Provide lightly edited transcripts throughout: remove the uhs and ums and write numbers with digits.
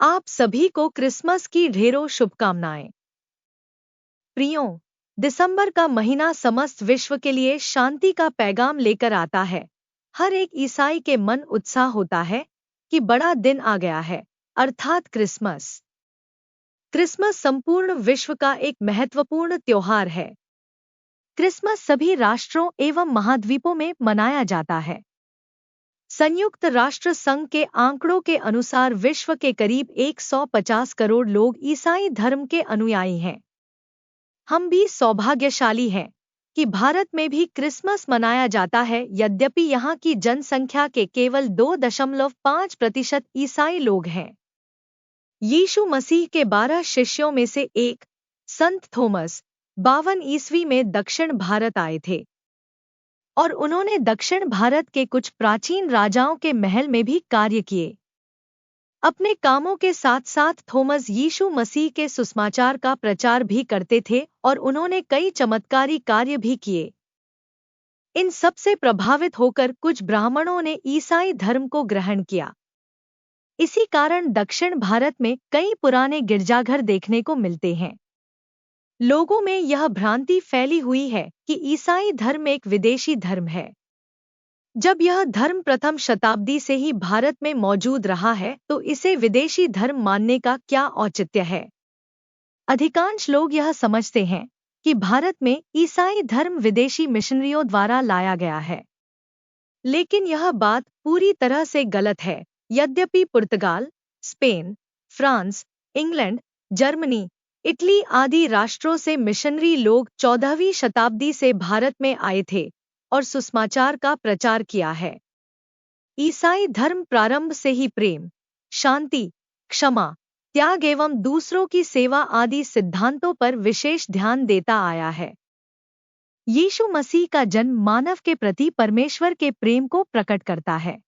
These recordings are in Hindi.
आप सभी को क्रिसमस की ढेरों शुभकामनाएं। प्रियों, दिसंबर का महीना समस्त विश्व के लिए शांति का पैगाम लेकर आता है। हर एक ईसाई के मन उत्साह होता है कि बड़ा दिन आ गया है, अर्थात क्रिसमस। क्रिसमस संपूर्ण विश्व का एक महत्वपूर्ण त्योहार है। क्रिसमस सभी राष्ट्रों एवं महाद्वीपों में मनाया जाता है। संयुक्त राष्ट्र संघ के आंकड़ों के अनुसार विश्व के करीब 150 करोड़ लोग ईसाई धर्म के अनुयायी हैं। हम भी सौभाग्यशाली हैं कि भारत में भी क्रिसमस मनाया जाता है, यद्यपि यहाँ की जनसंख्या के केवल 2.5% ईसाई लोग हैं। यीशु मसीह के 12 शिष्यों में से एक, संत थॉमस, 52 ईस्वी में दक्षिण भारत आए थे और उन्होंने दक्षिण भारत के कुछ प्राचीन राजाओं के महल में भी कार्य किए। अपने कामों के साथ साथ थॉमस यीशु मसीह के सुसमाचार का प्रचार भी करते थे और उन्होंने कई चमत्कारी कार्य भी किए। इन सब से प्रभावित होकर कुछ ब्राह्मणों ने ईसाई धर्म को ग्रहण किया। इसी कारण दक्षिण भारत में कई पुराने गिरजाघर देखने को मिलते हैं। लोगों में यह भ्रांति फैली हुई है कि ईसाई धर्म एक विदेशी धर्म है। जब यह धर्म प्रथम शताब्दी से ही भारत में मौजूद रहा है तो इसे विदेशी धर्म मानने का क्या औचित्य है। अधिकांश लोग यह समझते हैं कि भारत में ईसाई धर्म विदेशी मिशनरियों द्वारा लाया गया है, लेकिन यह बात पूरी तरह से गलत है। यद्यपि पुर्तगाल, Spain, France, England, Germany, Italy आदि राष्ट्रों से मिशनरी लोग 14वीं शताब्दी से भारत में आए थे और सुसमाचार का प्रचार किया है। ईसाई धर्म प्रारंभ से ही प्रेम, शांति, क्षमा, त्याग एवं दूसरों की सेवा आदि सिद्धांतों पर विशेष ध्यान देता आया है। यीशु मसीह का जन्म मानव के प्रति परमेश्वर के प्रेम को प्रकट करता है।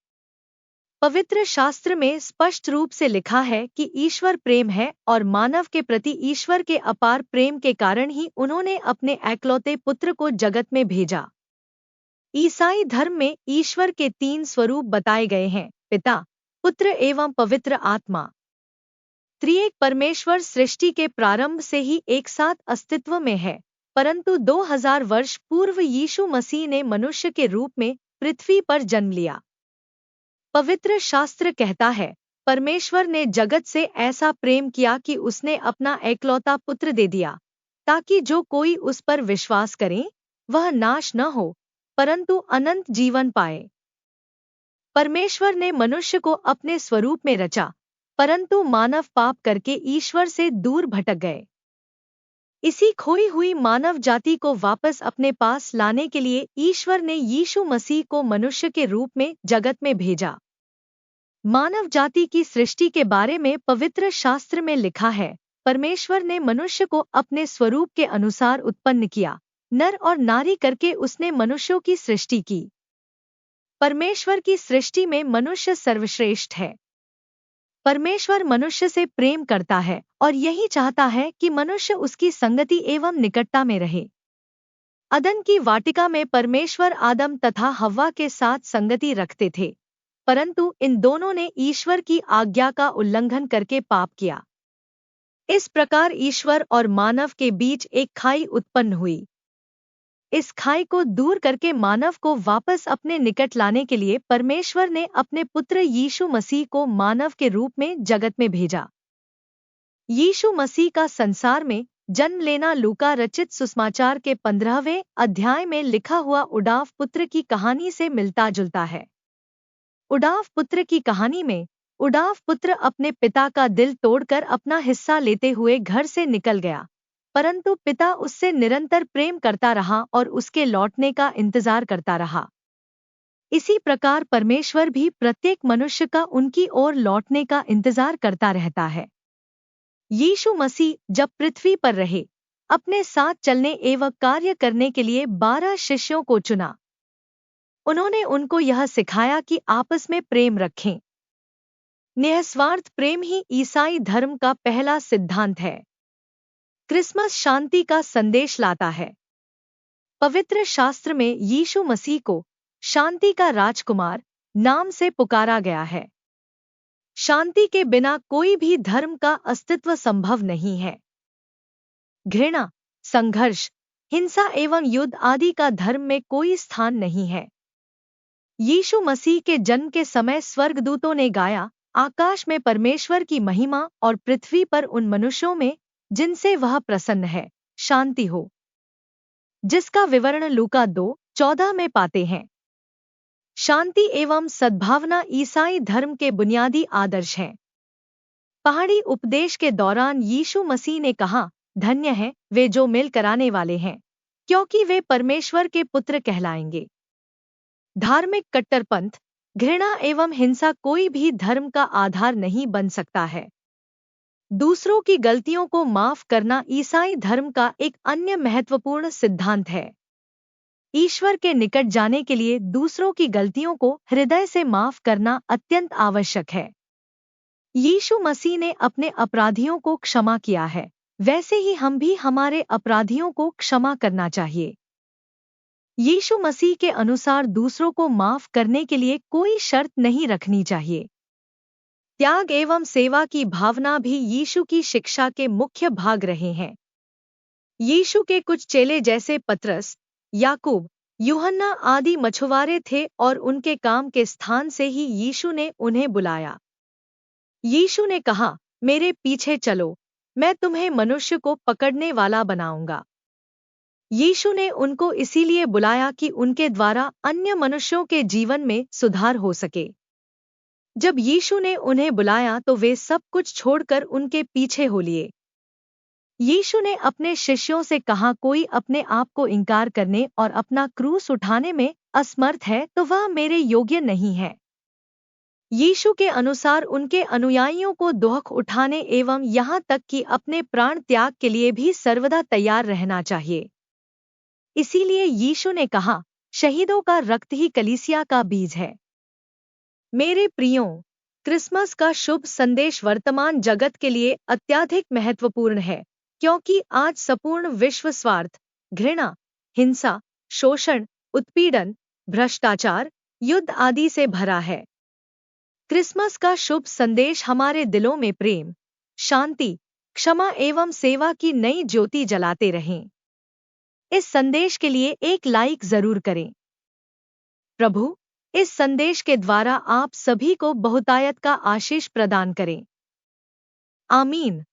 पवित्र शास्त्र में स्पष्ट रूप से लिखा है कि ईश्वर प्रेम है और मानव के प्रति ईश्वर के अपार प्रेम के कारण ही उन्होंने अपने एकलौते पुत्र को जगत में भेजा। ईसाई धर्म में ईश्वर के 3 स्वरूप बताए गए हैं, पिता, पुत्र एवं पवित्र आत्मा। त्रिएक परमेश्वर सृष्टि के प्रारंभ से ही एक साथ अस्तित्व में है, परंतु 2000 वर्ष पूर्व यीशु मसीह ने मनुष्य के रूप में पृथ्वी पर जन्म लिया। पवित्र शास्त्र कहता है, परमेश्वर ने जगत से ऐसा प्रेम किया कि उसने अपना एकलौता पुत्र दे दिया, ताकि जो कोई उस पर विश्वास करे वह नाश न हो परंतु अनंत जीवन पाए। परमेश्वर ने मनुष्य को अपने स्वरूप में रचा, परंतु मानव पाप करके ईश्वर से दूर भटक गए। इसी खोई हुई मानव जाति को वापस अपने पास लाने के लिए ईश्वर ने यीशु मसीह को मनुष्य के रूप में जगत में भेजा। मानव जाति की सृष्टि के बारे में पवित्र शास्त्र में लिखा है, परमेश्वर ने मनुष्य को अपने स्वरूप के अनुसार उत्पन्न किया, नर और नारी करके उसने मनुष्यों की सृष्टि की। परमेश्वर की सृष्टि में मनुष्य सर्वश्रेष्ठ है। परमेश्वर मनुष्य से प्रेम करता है और यही चाहता है कि मनुष्य उसकी संगति एवं निकटता में रहे। अदन की वाटिका में परमेश्वर आदम तथा हव्वा के साथ संगति रखते थे, परंतु इन दोनों ने ईश्वर की आज्ञा का उल्लंघन करके पाप किया। इस प्रकार ईश्वर और मानव के बीच एक खाई उत्पन्न हुई। इस खाई को दूर करके मानव को वापस अपने निकट लाने के लिए परमेश्वर ने अपने पुत्र यीशु मसीह को मानव के रूप में जगत में भेजा। यीशु मसीह का संसार में जन्म लेना लूका रचित सुसमाचार के 15वें अध्याय में लिखा हुआ उडाव पुत्र की कहानी से मिलता जुलता है। उडाव पुत्र की कहानी में उडाव पुत्र अपने पिता का दिल तोड़कर अपना हिस्सा लेते हुए घर से निकल गया, परंतु पिता उससे निरंतर प्रेम करता रहा और उसके लौटने का इंतजार करता रहा। इसी प्रकार परमेश्वर भी प्रत्येक मनुष्य का उनकी ओर लौटने का इंतजार करता रहता है। यीशु मसीह जब पृथ्वी पर रहे, अपने साथ चलने एवं कार्य करने के लिए 12 शिष्यों को चुना। उन्होंने उनको यह सिखाया कि आपस में प्रेम रखें। निस्वार्थ प्रेम ही ईसाई धर्म का पहला सिद्धांत है। क्रिसमस शांति का संदेश लाता है। पवित्र शास्त्र में यीशु मसीह को शांति का राजकुमार नाम से पुकारा गया है। शांति के बिना कोई भी धर्म का अस्तित्व संभव नहीं है। घृणा, संघर्ष, हिंसा एवं युद्ध आदि का धर्म में कोई स्थान नहीं है। यीशु मसीह के जन्म के समय स्वर्गदूतों ने गाया, आकाश में परमेश्वर की महिमा और पृथ्वी पर उन मनुष्यों में जिनसे वह प्रसन्न है, शांति हो। जिसका विवरण लूका 2:14 में पाते हैं। शांति एवं सद्भावना ईसाई धर्म के बुनियादी आदर्श हैं। पहाड़ी उपदेश के दौरान यीशु मसीह ने कहा, धन्य हैं वे जो मेल कराने वाले हैं, क्योंकि वे परमेश्वर के पुत्र कहलाएंगे। धार्मिक कट्टरपंथ, घृणा एवं हिंसा कोई भी धर्म का आधार नहीं बन सकता है। दूसरों की गलतियों को माफ करना ईसाई धर्म का एक अन्य महत्वपूर्ण सिद्धांत है। ईश्वर के निकट जाने के लिए दूसरों की गलतियों को हृदय से माफ करना अत्यंत आवश्यक है। यीशु मसीह ने अपने अपराधियों को क्षमा किया है, वैसे ही हम भी हमारे अपराधियों को क्षमा करना चाहिए। यीशु मसीह के अनुसार दूसरों को माफ करने के लिए कोई शर्त नहीं रखनी चाहिए। त्याग एवं सेवा की भावना भी यीशु की शिक्षा के मुख्य भाग रहे हैं। यीशु के कुछ चेले जैसे पतरस, याकूब, यूहन्ना आदि मछुआरे थे और उनके काम के स्थान से ही यीशु ने उन्हें बुलाया। यीशु ने कहा, मेरे पीछे चलो, मैं तुम्हें मनुष्य को पकड़ने वाला बनाऊंगा। यीशु ने उनको इसीलिए बुलाया कि उनके द्वारा अन्य मनुष्यों के जीवन में सुधार हो सके। जब यीशु ने उन्हें बुलाया तो वे सब कुछ छोड़कर उनके पीछे हो लिए। यीशु ने अपने शिष्यों से कहा, कोई अपने आप को इनकार करने और अपना क्रूस उठाने में असमर्थ है तो वह मेरे योग्य नहीं है। यीशु के अनुसार उनके अनुयायियों को दुख उठाने एवं यहाँ तक कि अपने प्राण त्याग के लिए भी सर्वदा तैयार रहना चाहिए। इसीलिए यीशु ने कहा, शहीदों का रक्त ही कलीसिया का बीज है। मेरे प्रियों, क्रिसमस का शुभ संदेश वर्तमान जगत के लिए अत्यधिक महत्वपूर्ण है, क्योंकि आज संपूर्ण विश्व स्वार्थ, घृणा, हिंसा, शोषण, उत्पीड़न, भ्रष्टाचार, युद्ध आदि से भरा है। क्रिसमस का शुभ संदेश हमारे दिलों में प्रेम, शांति, क्षमा एवं सेवा की नई ज्योति जलाते रहें। इस संदेश के लिए एक लाइक जरूर करें। प्रभु इस संदेश के द्वारा आप सभी को बहुतायत का आशीष प्रदान करें। आमीन।